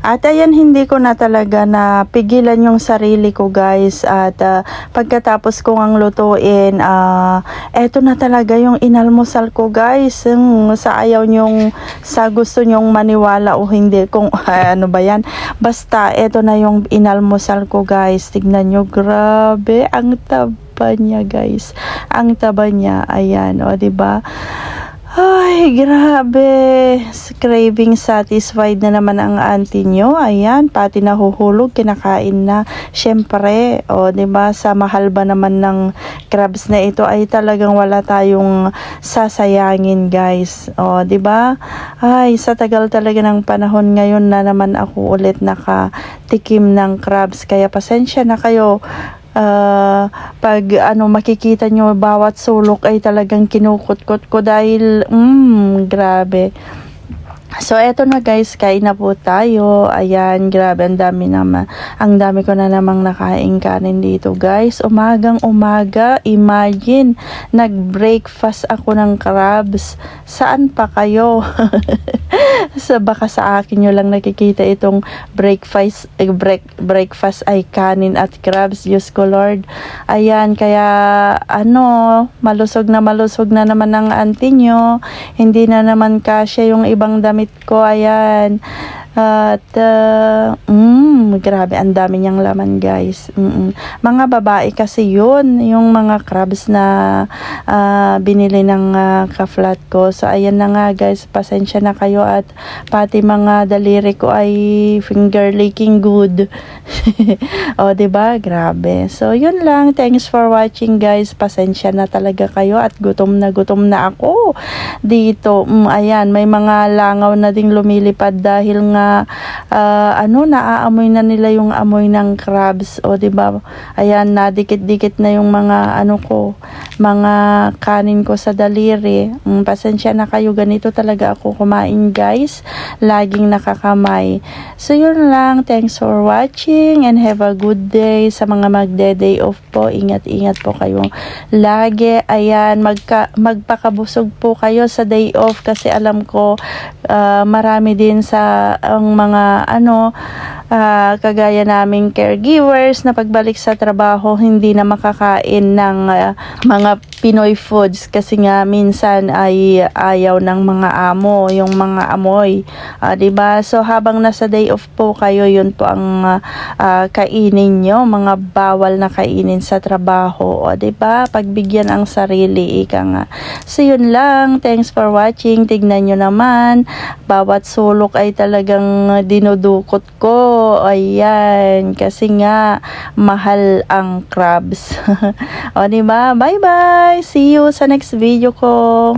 At ayan, hindi ko na talaga napigilan yung sarili ko guys. At pagkatapos kong ang lutuin, eto na talaga yung inalmusal ko guys. Sa ayaw nyong, sa gusto nyong maniwala o hindi kung ano ba yan. Basta eto na yung inalmusal ko guys. Tignan nyo, grabe, ang taba niya guys. Ang taba niya, ayan, o diba? Ay, grabe. Craving satisfied na naman ang auntie nyo. Ayan, pati nahuhulog, kinakain na. Syempre, o, diba, sa mahal ba naman ng crabs na ito ay talagang wala tayong sasayangin, guys. O, diba? Ay, sa tagal talaga ng panahon ngayon na naman ako ulit nakatikim ng crabs. Kaya pasensya na kayo. Pag makikita nyo bawat sulok ay talagang kinukot-kot ko dahil grabe. So eto na guys, kain na po tayo. Ayan, grabe, ang dami ko na namang nakain kanin dito guys. Umagang umaga, imagine, nag-breakfast ako ng crabs. Saan pa kayo? Baka sa akin nyo lang nakikita itong breakfast ay kanin at crabs. Diyos ko Lord. Ayan, kaya malusog na naman ang auntie nyo. Hindi na naman kasya yung ibang damit ko. Ayan. At grabe, ang dami niyang laman guys. Mga babae kasi yun, yung mga crabs na binili ng ka-flat ko. So ayan na nga guys, pasensya na kayo at pati mga daliri ko ay finger licking good. O diba, grabe. So yun lang, thanks for watching guys. Pasensya na talaga kayo at gutom na ako dito. Ayan, may mga langaw na ding lumilipad dahil nga naaamoy na nila yung amoy ng crabs. O diba, ayan, nadikit-dikit na yung mga mga kanin ko sa daliri. Pasensya na kayo, ganito talaga ako kumain guys, laging nakakamay. So yun lang, thanks for watching and have a good day. Sa mga magde-day off po, ingat-ingat po kayo lagi. Ayan, magpakabusog po kayo sa day off kasi alam ko marami din sa ang mga kagaya naming caregivers na pagbalik sa trabaho hindi na makakain ng mga Pinoy foods kasi nga minsan ay ayaw ng mga amo, yung mga amoy, diba? So habang nasa day off po kayo, yun po ang kainin nyo, mga bawal na kainin sa trabaho, diba? Pagbigyan ang sarili, ika nga. So yun lang, thanks for watching. Tignan nyo naman, bawat sulok ay talagang dinudukot ko. Ayan, kasi nga mahal ang crabs. O diba? Bye bye! See you sa next video ko.